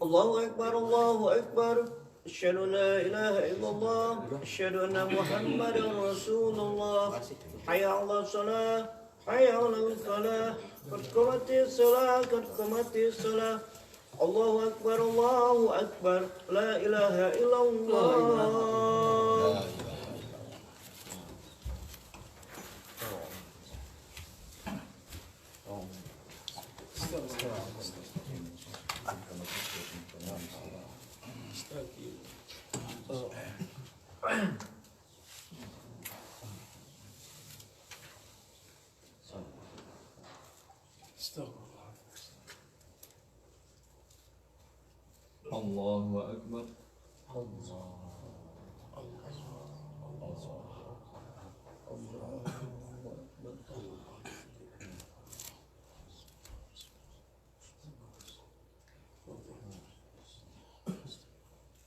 Allahu Akbar, Allahu Akbar. Asyhadu an la ilaha illallah, asyhadu anna Muhammadar Rasulullah. Hayya 'alas shalah, hayya 'alal falah. Qad qamatis shalah, qad qamatis shalah. Allahu Akbar, Allahu Akbar. La ilaha illallah. Allahu Akbar.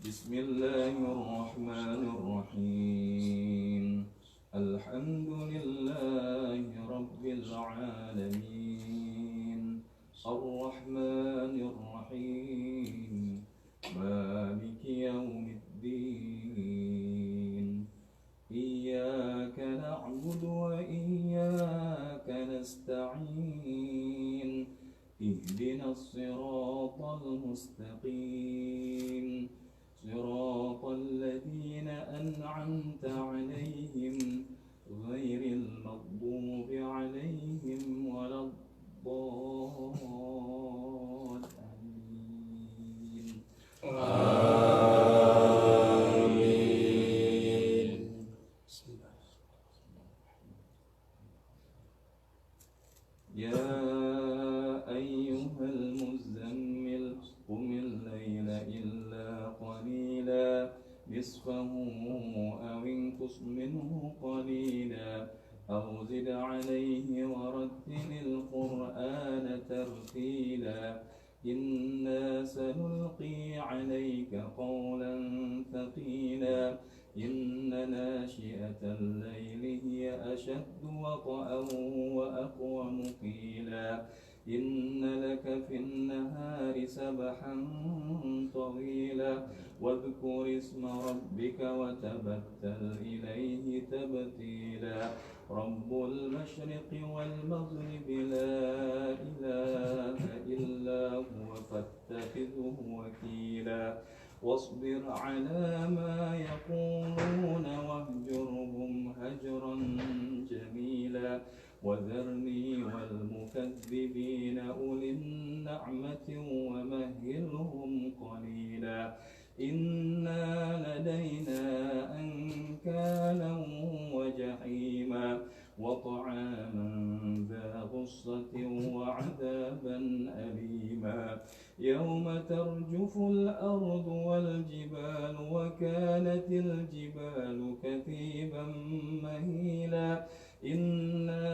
Bismillahirrahmanirrahim. Alhamdulillahi Rabbil alamin. Ar-Rahmanir Rahim. Maliki yaumiddin. Iyyaka na'budu wa iyyaka nasta'in. Ihdinas siratal mustaqim. صراط الذين أنعمت عليهم غير المغضوب عليهم ولا الضالين. آمين. يا أيها المزمل قم الليل إلا قليلا نصفه أو انقص منه قليلا أو زد عليه ورتل القرآن ترتيلا إنا سنلقي عليك قولا ثقيلا إن ناشئة الليل هي أشد وطئا وأقوم قيلا إن لك في النهار سبحا طويلا واذكر اسم ربك وتبتل إليه تبتيلا رب المشرق والمغرب لا إله إلا هو فاتخذه وكيلا واصبر على ما يقولون واهجرهم هجرا جميلا وذرني والمكذبين أولي النعمة ومهلهم قليلا إنا لدينا أنكالا وجحيما وطعاما ذا غصة وعذابا أليما يوم ترجف الأرض والجبال وكانت الجبال كثيبا مهيلا إنا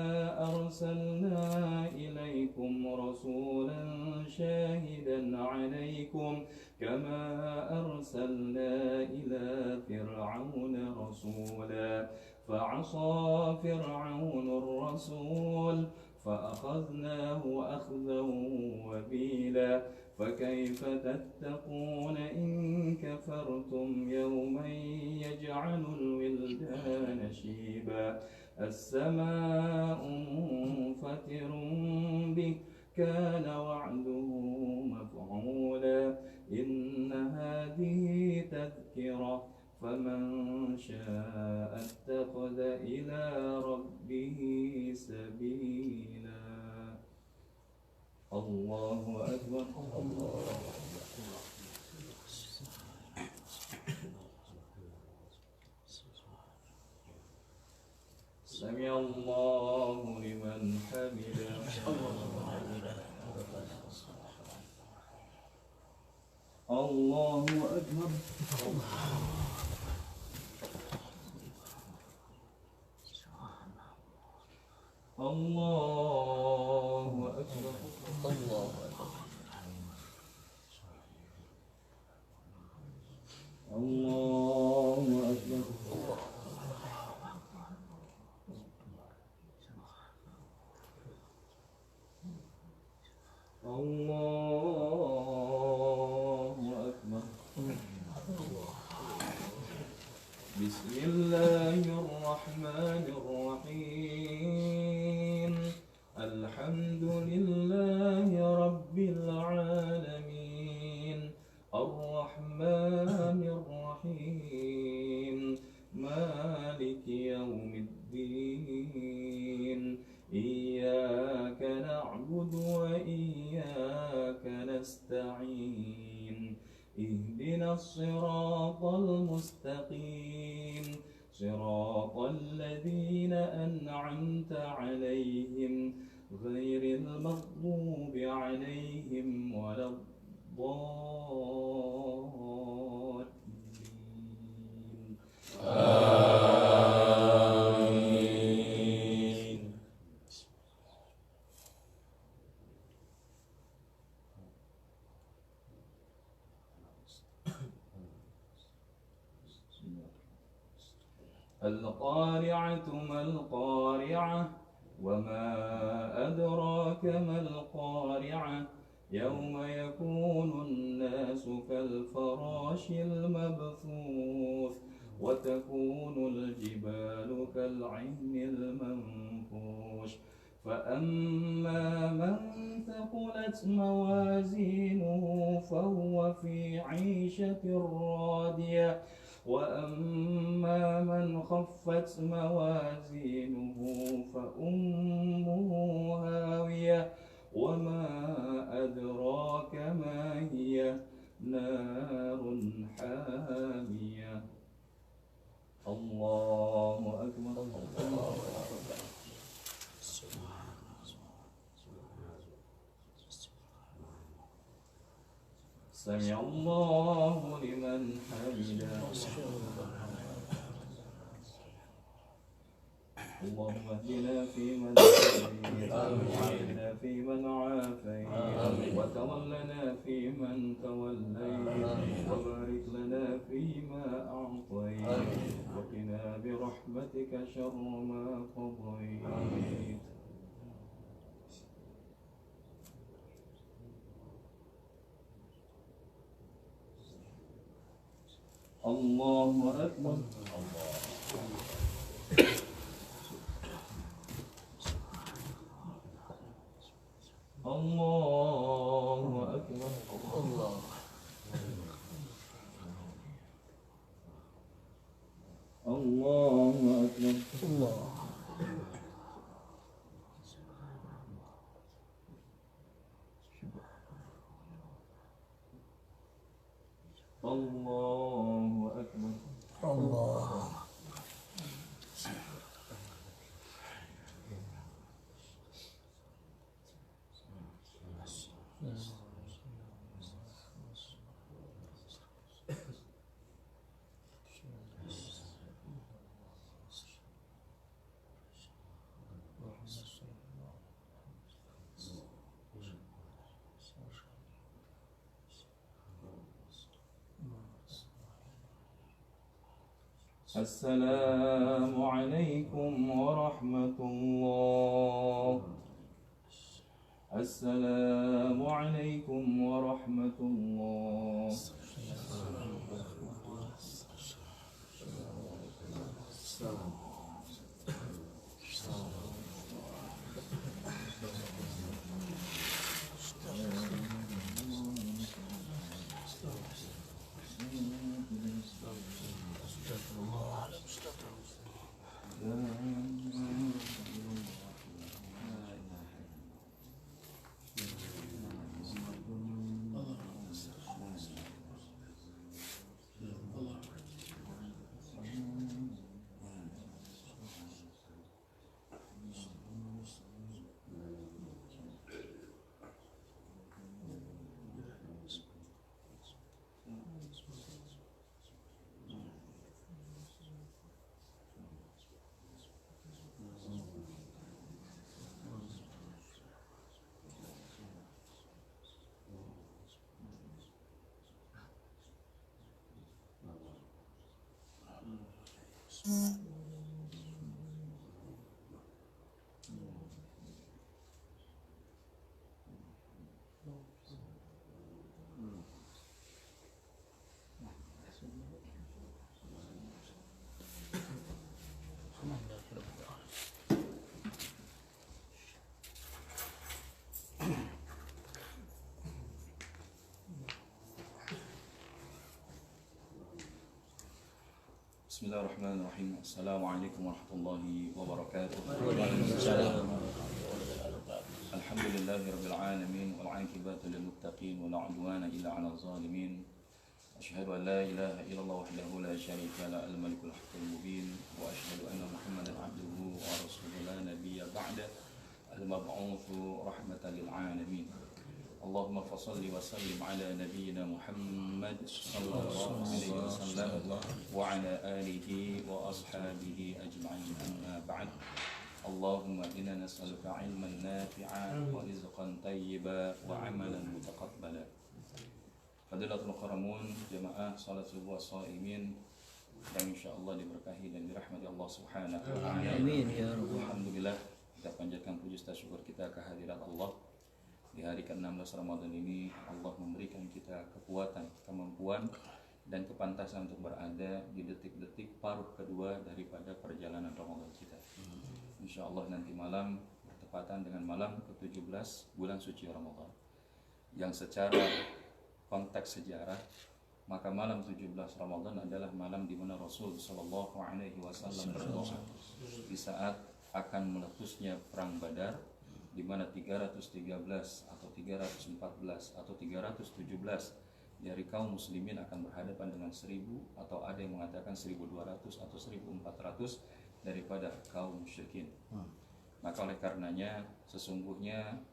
أرسلنا إليكم رسولا شاهدا عليكم كما أرسلنا إلى فرعون رسولا فعصى فرعون الرسول فأخذناه أخذا وبيلا فكيف تتقون إن كفرتم يوما يجعل الولدان شيبا السماء منفطر به كان وعده مفعولا إن هذه تذكرة فمن شاء اتخذ إلى ربه سبيلا الله أكبر الله أكبر سمع الله لمن حمده الله أكبر الله أكبر الله أكبر الله أكبر الله الرحمن الرحيم الحمد لله رب العالمين الرحمن الرحيم مالك يوم الدين إياك نعبد وإياك نستعين اهدنا الصراط المستقيم صراط الذين أنعمت عليهم غير المغضوب عليهم ولا الضالين آمين. القارعة ما القارعة وما أدراك ما القارعة يوم يكون الناس كالفراش المبثوث وتكون الجبال كالعهن المنفوش فأما من ثقلت موازينه فهو في عيشة راضية وأما من خفت موازينه فأمه هاوية وما أدراك ما هي نار حامية الله أكبر الله أكبر سمع الله لمن حمده اللهم اهدنا فيمن هديت وعافنا فيمن عافيت وتولنا فيمن توليت وبارك لنا فيما أعطيت وقنا برحمتك شر ما قضيت الله أكبر الله أكبر الله الله أكبر الله الله أكبر الله السلام عليكم ورحمة الله السلام عليكم ورحمة الله Bismillahirrahmanirrahim. Assalamualaikum warahmatullahi wabarakatuh. Alhamdulillahirabbil alamin wal 'aqibatu lil muttaqin wa la 'udwana illa 'alal zalimin. Asyhadu an la ilaha illallah wahdahu la syarika la al-malikul haqqul mubin wa asyhadu anna Muhammadan 'abduhu wa rasuluhu la nabiyya ba'da al-mab'utsu rahmatan lil 'alamin. Allahumma fassalli wa sallim ala nabiyyina Muhammad sallallahu alaihi wasallam wa ala alihi wa ashabihi ajma'in, amma ba'd. Allahumma inna nas'aluka 'ilman nafi'an wa rizqan thayyiban wa 'amalan mutaqabbala. Fadilatul Qaramun, jamaah salat subuh shaimin yang insyaallah diberkahi dan dirahmati Allah Subhanahu wa taala. Amin ya rabbal. Alhamdulillah, kita panjatkan puji syukur kita kehadirat Allah. Di hari ke-16 Ramadan ini Allah memberikan kita kekuatan, kemampuan dan kepantasan untuk berada di detik-detik paruh kedua daripada perjalanan Ramadan kita. Insya Allah nanti malam bertepatan dengan malam ke-17 bulan suci Ramadan, yang secara konteks sejarah maka malam 17 Ramadan adalah malam di mana Rasul Shallallahu Alaihi Wasallam berdoa di saat akan meletusnya perang Badar, di mana 313 atau 314 atau 317 dari kaum muslimin akan berhadapan dengan 1000 atau ada yang mengatakan 1200 atau 1400 daripada kaum musyrikin. Maka oleh karenanya sesungguhnya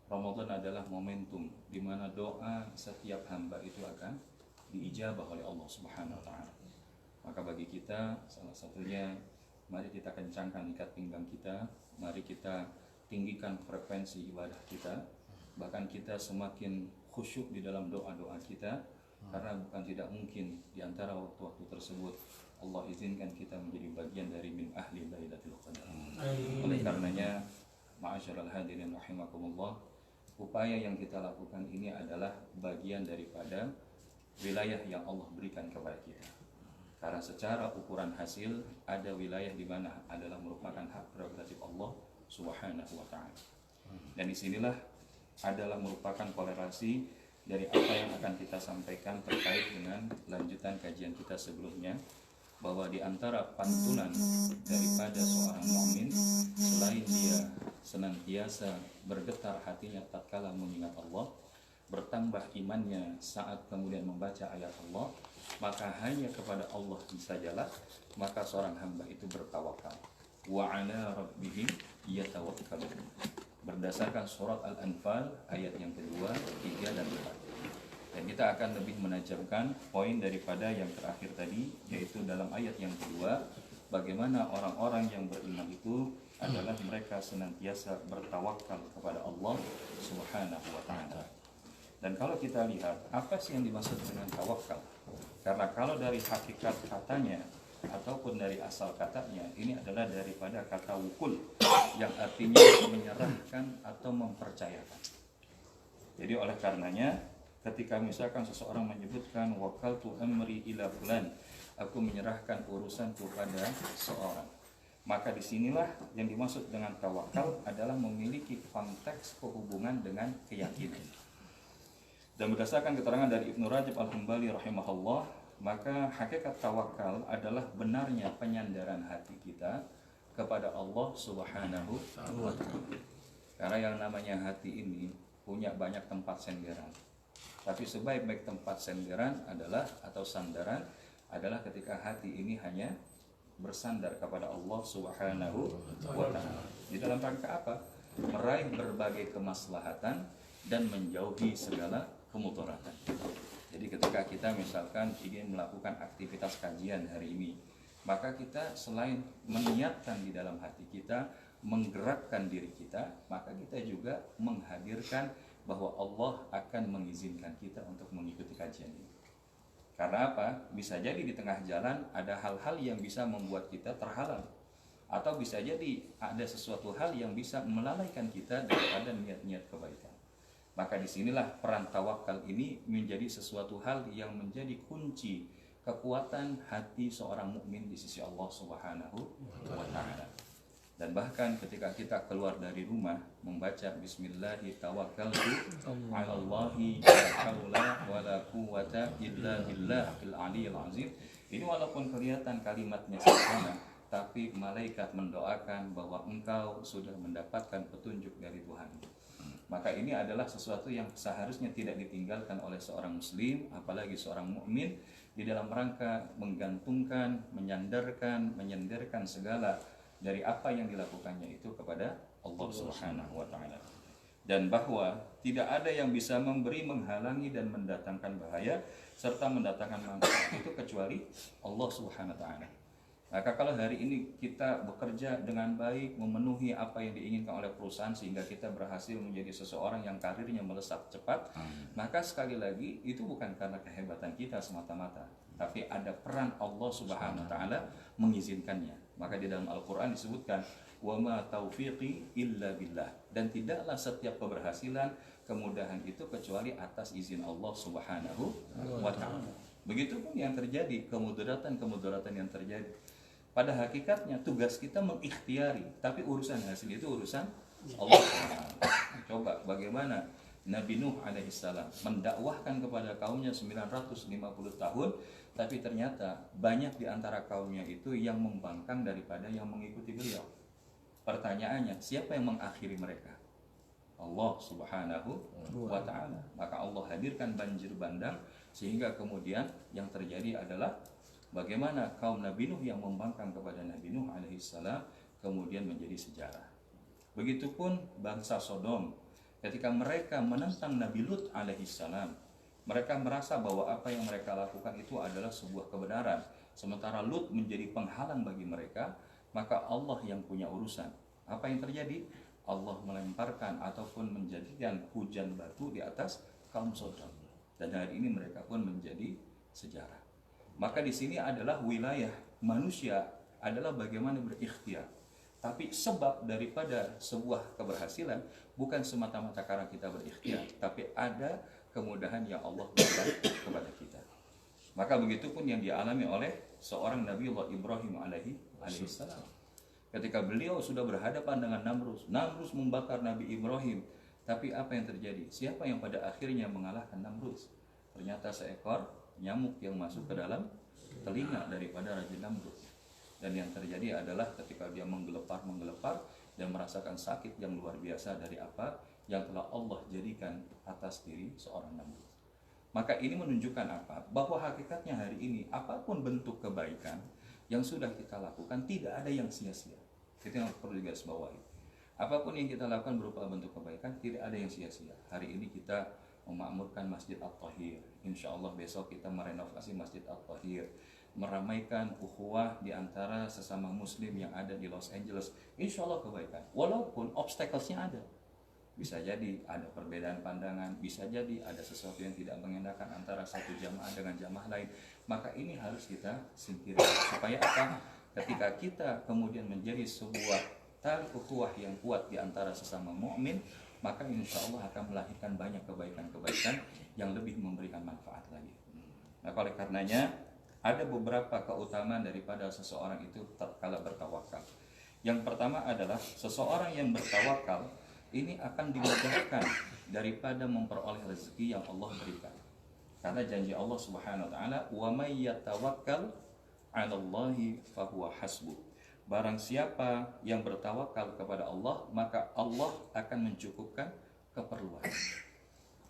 Ramadan adalah momentum di mana doa setiap hamba itu akan diijabah oleh Allah Subhanahu wa taala. Maka bagi kita salah satunya, mari kita kencangkan ikat pinggang kita, mari kita tinggikan frekuensi ibadah kita, bahkan kita semakin khusyuk di dalam doa-doa kita, karena bukan tidak mungkin di antara waktu-waktu tersebut Allah izinkan kita menjadi bagian dari min ahli Lailatul Qadar. Oleh karenanya, ma'asyiral hadirin rahimakumullah, upaya yang kita lakukan ini adalah bagian daripada wilayah yang Allah berikan kepada kita. Karena secara ukuran hasil ada wilayah di mana adalah merupakan hak prerogatif Allah Subhanahu wa ta'ala. Dan disinilah adalah merupakan kolerasi dari apa yang akan kita sampaikan terkait dengan lanjutan kajian kita sebelumnya, bahwa di antara pantulan daripada seorang mukmin, selain dia senantiasa bergetar hatinya tatkala mengingat Allah, bertambah imannya saat kemudian membaca ayat Allah, maka hanya kepada Allah sajalah maka seorang hamba itu bertawakal. Wa 'ala rabbihim yatawakkalun, berdasarkan surat Al-Anfal ayat yang kedua, 3 dan 4. Dan kita akan lebih menajamkan poin daripada yang terakhir tadi, yaitu dalam ayat yang kedua, bagaimana orang-orang yang beriman itu adalah mereka senantiasa bertawakal kepada Allah Subhanahu wa ta'ala. Dan kalau kita lihat apa sih yang dimaksud dengan tawakal, karena kalau dari hakikat katanya ataupun dari asal katanya, ini adalah daripada kata wukul yang artinya menyerahkan atau mempercayakan. Jadi oleh karenanya ketika misalkan seseorang menyebutkan wakaltu amri ila fulan, aku menyerahkan urusanku pada seorang, maka disinilah yang dimaksud dengan tawakal adalah memiliki konteks kehubungan dengan keyakinan. Dan berdasarkan keterangan dari Ibnu Rajab Al-Hambali rahimahullah, maka hakikat tawakal adalah benarnya penyandaran hati kita kepada Allah Subhanahu wa ta'ala. Karena yang namanya hati ini punya banyak tempat senderan. Tapi sebaik-baik tempat senderan adalah atau sandaran adalah ketika hati ini hanya bersandar kepada Allah Subhanahu wa ta'ala. Di dalam rangka apa? Meraih berbagai kemaslahatan dan menjauhi segala kemudaratan. Jadi ketika kita misalkan ingin melakukan aktivitas kajian hari ini, maka kita selain meniatkan di dalam hati kita, menggerakkan diri kita, maka kita juga menghadirkan bahwa Allah akan mengizinkan kita untuk mengikuti kajian ini. Karena apa? Bisa jadi di tengah jalan ada hal-hal yang bisa membuat kita terhalang, atau bisa jadi ada sesuatu hal yang bisa melalaikan kita daripada niat-niat kebaikan. Maka disinilah peran tawakal ini menjadi sesuatu hal yang menjadi kunci kekuatan hati seorang mukmin di sisi Allah Subhanahu wa ta'ala. Dan bahkan ketika kita keluar dari rumah membaca Bismillahi tawakkaltu 'alallahi la haula wala quwwata illa billahil aliyyil azim. Ini walaupun kelihatan kalimatnya sederhana, tapi malaikat mendoakan bahwa engkau sudah mendapatkan petunjuk dari Tuhan. Maka ini adalah sesuatu yang seharusnya tidak ditinggalkan oleh seorang muslim, apalagi seorang mukmin, di dalam rangka menggantungkan, menyandarkan segala dari apa yang dilakukannya itu kepada Allah Subhanahu wa taala. Dan bahwa tidak ada yang bisa memberi, menghalangi dan mendatangkan bahaya serta mendatangkan manfaat itu kecuali Allah Subhanahu wa taala. Maka kalau hari ini kita bekerja dengan baik, memenuhi apa yang diinginkan oleh perusahaan sehingga kita berhasil menjadi seseorang yang karirnya melesat cepat, maka sekali lagi itu bukan karena kehebatan kita semata-mata, tapi ada peran Allah Subhanahu wa taala mengizinkannya. Maka di dalam Al-Qur'an disebutkan wa ma taufiqi illa billah, dan tidaklah setiap keberhasilan, kemudahan itu kecuali atas izin Allah Subhanahu wa taala. Begitupun yang terjadi, kemudaratan yang terjadi. Pada hakikatnya tugas kita mengikhtiari, tapi urusan hasil itu urusan Allah. Coba bagaimana Nabi Nuh alaihissalam mendakwahkan kepada kaumnya 950 tahun, tapi ternyata banyak di antara kaumnya itu yang membangkang daripada yang mengikuti beliau. Pertanyaannya, siapa yang mengakhiri mereka? Allah Subhanahu wa ta'ala. Maka Allah hadirkan banjir bandang, sehingga kemudian yang terjadi adalah bagaimana kaum Nabi Nuh yang membangkang kepada Nabi Nuh alaihissalam kemudian menjadi sejarah. Begitupun bangsa Sodom, ketika mereka menentang Nabi Lut alaihissalam, mereka merasa bahwa apa yang mereka lakukan itu adalah sebuah kebenaran, sementara Lut menjadi penghalang bagi mereka. Maka Allah yang punya urusan. Apa yang terjadi? Allah melemparkan ataupun menjadikan hujan batu di atas kaum Sodom, dan hari ini mereka pun menjadi sejarah. Maka di sini adalah wilayah manusia adalah bagaimana berikhtiar. Tapi sebab daripada sebuah keberhasilan bukan semata-mata karena kita berikhtiar, tapi ada kemudahan yang Allah berikan kepada kita. Maka begitupun yang dialami oleh seorang Nabiullah Ibrahim alaihissalam. Ketika beliau sudah berhadapan dengan Namrus membakar Nabi Ibrahim. Tapi apa yang terjadi? Siapa yang pada akhirnya mengalahkan Namrus? Ternyata seekor nyamuk yang masuk ke dalam telinga daripada Raja Namrus. Dan yang terjadi adalah ketika dia menggelepar dan merasakan sakit yang luar biasa dari apa yang telah Allah jadikan atas diri seorang Namrus. Maka ini menunjukkan apa? Bahwa hakikatnya hari ini apapun bentuk kebaikan yang sudah kita lakukan tidak ada yang sia-sia. Itu yang perlu digarisbawahi. Apapun yang kita lakukan berupa bentuk kebaikan tidak ada yang sia-sia. Hari ini kita memakmurkan Masjid At-Tahir. Insya Allah besok kita merenovasi Masjid At-Tahir, meramaikan ukhuwah di antara sesama muslim yang ada di Los Angeles. Insya Allah kebaikan. Walaupun obstacle-nya ada. Bisa jadi ada perbedaan pandangan, bisa jadi ada sesuatu yang tidak mengenakan antara satu jamaah dengan jamaah lain. Maka ini harus kita singkirkan. Supaya apa? Ketika kita kemudian menjadi sebuah tali ukhuwah yang kuat di antara sesama mukmin, maka insya Allah akan melahirkan banyak kebaikan-kebaikan yang lebih memberikan manfaat lagi. Nah, oleh karenanya ada beberapa keutamaan daripada seseorang itu tatkala bertawakal. Yang pertama adalah seseorang yang bertawakal ini akan dimudahkan daripada memperoleh rezeki yang Allah berikan. Karena janji Allah Subhanahu wa taala, "Wa may yatawakkal 'alallahi fahuwa hasbuh." Barang siapa yang bertawakal kepada Allah, maka Allah akan mencukupkan keperluan.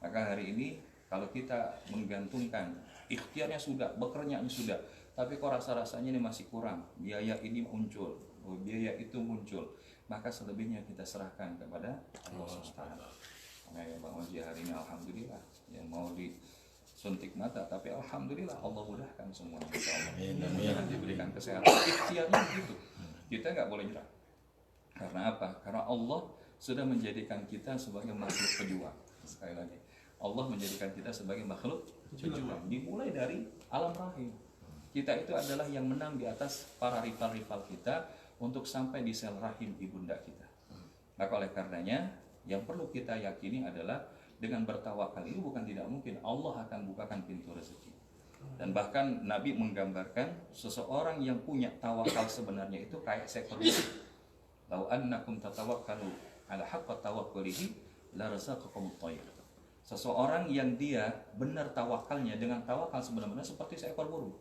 Maka hari ini kalau kita menggantungkan ikhtiarnya sudah, bekerjanya sudah, tapi kok rasa-rasanya ini masih kurang, biaya ini muncul, biaya itu muncul, maka selebihnya kita serahkan kepada Allah Subhanahu. Nah, ya Bang Oji hari ini alhamdulillah yang mau disuntik mata, tapi alhamdulillah Allah mudahkan semuanya, insyaallah. Amin. Diberikan kesehatan. Ikhtiarnya begitu. Kita nggak boleh nyerah. Karena apa? Karena Allah sudah menjadikan kita sebagai makhluk pejuang. Sekali lagi, Allah menjadikan kita sebagai makhluk pejuang. Dimulai dari alam rahim. Kita itu adalah yang menang di atas para rival-rival kita untuk sampai di sel rahim ibunda kita. Maka oleh karenanya, yang perlu kita yakini adalah dengan bertawakal ini bukan tidak mungkin Allah akan bukakan pintu rezeki. Dan bahkan Nabi menggambarkan seseorang yang punya tawakal sebenarnya itu kayak seekor burung. Lau annakum tatawakkalu ala haqqa tawakkulihi la razaqakum at-tayr. Seseorang yang dia benar tawakalnya dengan tawakal sebenarnya seperti seekor burung.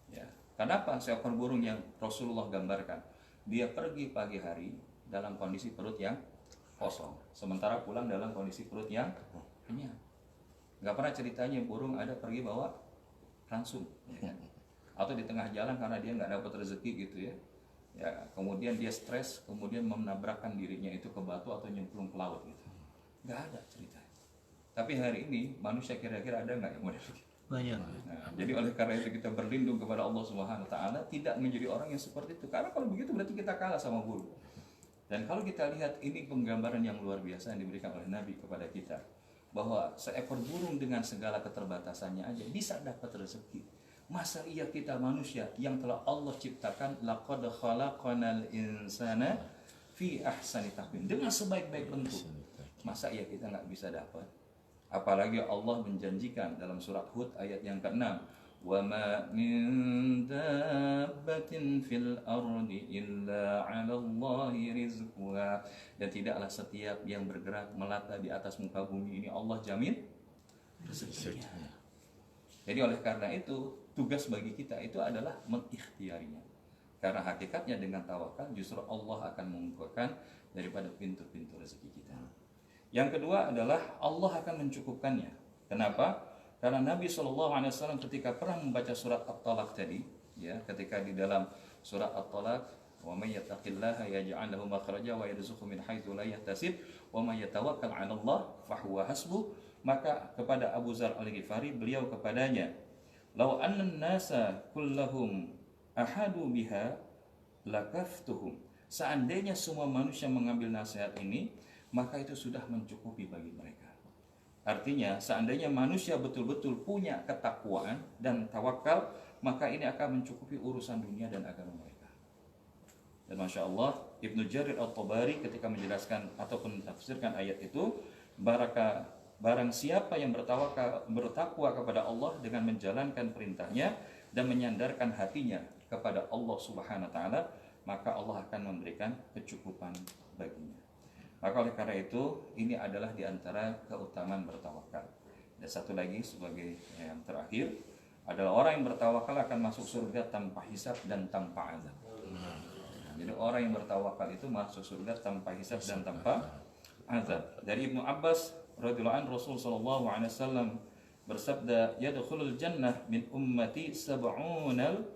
Ya. Kenapa seekor burung yang Rasulullah gambarkan? Dia pergi pagi hari dalam kondisi perut yang kosong, sementara pulang dalam kondisi perut yang kenyang. Nggak pernah ceritanya burung ada pergi bawa ransum, ya kan? Atau di tengah jalan karena dia nggak dapat rezeki gitu ya. Ya, kemudian dia stres, kemudian menabrakkan dirinya itu ke batu atau nyemplung ke laut gitu. Nggak ada cerita. Tapi hari ini manusia kira-kira ada nggak yang model gitu? Banyak. Nah, jadi oleh karena itu kita berlindung kepada Allah Subhanahu Wa Taala, tidak menjadi orang yang seperti itu. Karena kalau begitu berarti kita kalah sama burung. Dan kalau kita lihat ini penggambaran yang luar biasa yang diberikan oleh Nabi kepada kita, bahwa seekor burung dengan segala keterbatasannya aja bisa dapat rezeki. Masa iya kita manusia yang telah Allah ciptakan, laqad khalaqanal insana fi ahsani taqwim, dengan sebaik-baik bentuk. Masa iya kita nggak bisa dapat? Apalagi Allah menjanjikan dalam surat Hud ayat yang ke-6, wa ma min dabbatin fil ardi illa 'ala Allahi rizquha. Dan tidaklah setiap yang bergerak melata di atas muka bumi ini Allah jamin rezekinya. Jadi oleh karena itu tugas bagi kita itu adalah mengikhtiarinya. Karena hakikatnya dengan tawakal justru Allah akan membukakan daripada pintu-pintu rezeki kita. Yang kedua adalah Allah akan mencukupkannya. Kenapa? Karena Nabi SAW ketika pernah membaca surat At-Talaq tadi, ya, ketika di dalam surat At-Talaq, wa may yattaqillaha yaj'al lahu makhraja wa yarzuqhu min haitsu la yahtasib wa may yatawakkal 'ala Allah fa huwa hasbuh, maka kepada Abu Dzar Al-Ghifari beliau kepadanya, law anna an-nasa kullahum ahadu biha lakaftuhum. Seandainya semua manusia mengambil nasihat ini, maka itu sudah mencukupi bagi mereka. Artinya, seandainya manusia betul-betul punya ketakwaan dan tawakal, maka ini akan mencukupi urusan dunia dan agama mereka. Dan Masya Allah, Ibnu Jarir At-Tabari ketika menjelaskan ataupun menafsirkan ayat itu, barang siapa yang bertakwa kepada Allah dengan menjalankan perintahnya dan menyandarkan hatinya kepada Allah Subhanahu wa taala, maka Allah akan memberikan kecukupan baginya. Maka oleh karena itu, ini adalah diantara keutamaan bertawakal. Dan satu lagi sebagai yang terakhir, adalah orang yang bertawakal akan masuk surga tanpa hisab dan tanpa azab. Nah, jadi orang yang bertawakal itu masuk surga tanpa hisab dan tanpa azab. Dari Ibnu Abbas radhiyallahu anhu, Rasul sallallahu alaihi wasallam bersabda, yadkhulul jannah min ummati sab'unal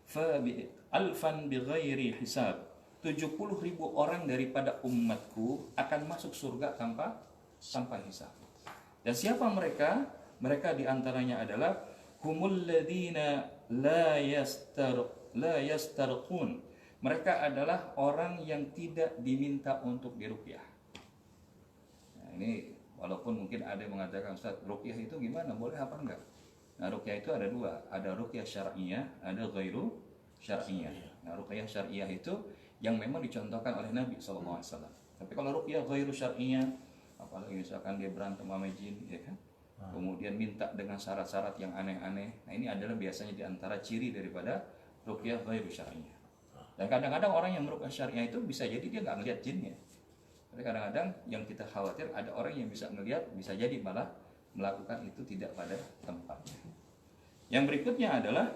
fa bi alfan bighairi hisab. 70.000 orang daripada umatku akan masuk surga tanpa hisab. Dan siapa mereka? Mereka diantaranya adalah humul ladina la yastarqun. Mereka adalah orang yang tidak diminta untuk diruqyah. Nah, ini walaupun mungkin ada yang mengatakan, Ustaz, ruqyah itu gimana? Boleh apa enggak? Nah, ruqyah itu ada dua, ada ruqyah syar'iyah, ada ghairu syar'iyah. Nah, ruqyah syar'iyah itu yang memang dicontohkan oleh Nabi SAW. Tapi kalau ruqyah ghairu syar'iyah, apalagi misalkan dia berantem sama jin, ya kan? Kemudian minta dengan syarat-syarat yang aneh-aneh. Nah, ini adalah biasanya diantara ciri daripada ruqyah ghairu syar'iyah. Dan kadang-kadang orang yang meruqyah syar'iyah itu bisa jadi dia nggak ngelihat jinnya. Tapi kadang-kadang yang kita khawatir ada orang yang bisa ngelihat, bisa jadi malah melakukan itu tidak pada tempatnya. Yang berikutnya adalah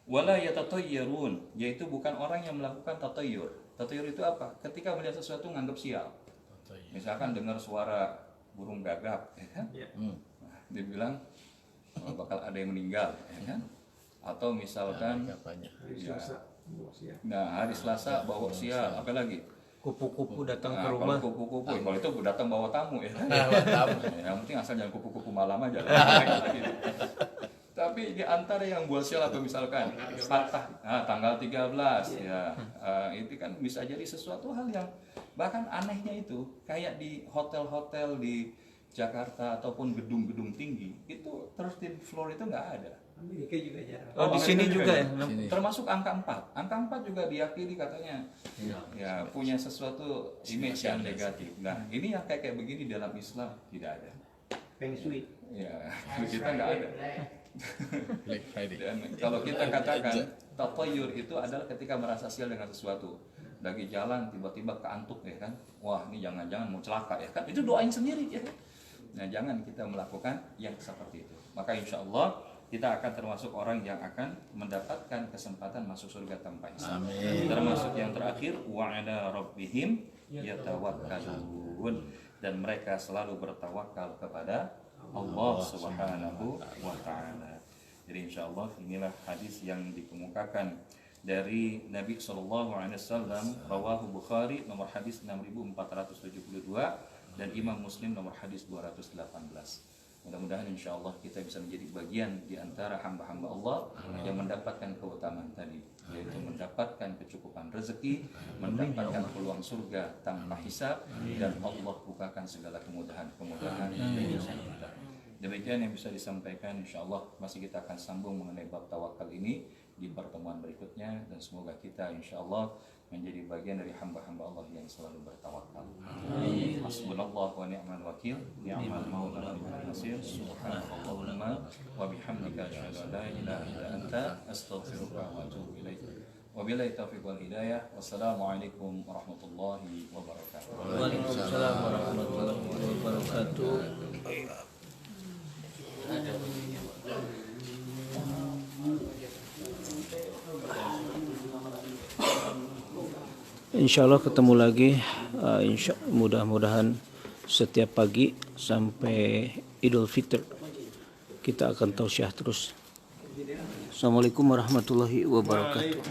wala yatatayyarun, yaitu bukan orang yang melakukan tatayyur. Tatayyur itu apa? Ketika melihat sesuatu nganggap sial. Misalkan dengar suara burung gagak, ya kan? Nah, dia bilang bakal ada yang meninggal, ya kan? Atau misalkan hari Selasa bawa sial, apa lagi? Kupu-kupu datang ke Kalau rumah. kupu-kupu, kalau itu datang bawa tamu, ya kan? Yang penting asal jangan kupu-kupu malam aja. Tapi di antara yang buat sial atau misalkan patah, tanggal 13 ya, itu kan bisa jadi sesuatu hal yang bahkan anehnya itu kayak di hotel-hotel di Jakarta ataupun gedung-gedung tinggi itu 13th floor itu nggak ada. Amerika juga jarang. Oh, di sini juga ya? Termasuk angka 4. Angka 4 juga diyakini katanya ya punya sesuatu image yang negatif. Nah, ini yang kayak begini dalam Islam tidak ada. Feng Shui. Ya, kita nggak ada. Black Friday. Dan kalau kita katakan tatoyur itu adalah ketika merasa sial dengan sesuatu, lagi jalan tiba-tiba keantuk ya kan, wah ini jangan-jangan mau celaka ya kan, itu doain sendiri ya kan. Nah jangan kita melakukan yang seperti itu. Maka insya Allah kita akan termasuk orang yang akan mendapatkan kesempatan masuk surga tanpa hisab. Termasuk yang terakhir, wa ala rabbihim yatawakkalun, dan mereka selalu bertawakal kepada Allah Subhanahu wa taala. Jadi insyaallah inilah hadis yang dikemukakan dari Nabi sallallahu alaihi wasallam, rawahu Bukhari nomor hadis 6472 dan Imam Muslim nomor hadis 218. Mudah-mudahan insyaallah kita bisa menjadi bagian di antara hamba-hamba Allah yang mendapatkan keutamaan tadi, yaitu mendapatkan kecukupan rezeki, mendapatkan peluang surga tanpa hisab, dan Allah bukakan segala kemudahan-kemudahan bagi kita. Demikian yang bisa disampaikan, insyaallah masih kita akan sambung mengenai bab tawakal ini di pertemuan berikutnya, dan semoga kita insyaallah menjadi bagian dari hamba-hamba Allah yang selalu bertawakal. Hasbunallah wa ni'mal wakil, ni'mal maula wa ni'mal nasir. Subhanallahumma wa bihamdika asyhadu an la ilaha illa anta astaghfiruka wa atubu ilaik. Wabillahi taufiq wal hidayah. Wassalamualaikum warahmatullahi wabarakatuh. Waalaikumsalam warahmatullahi wabarakatuh. Insya Allah ketemu lagi, mudah-mudahan setiap pagi sampai Idul Fitr kita akan tausiah terus. Assalamualaikum warahmatullahi wabarakatuh.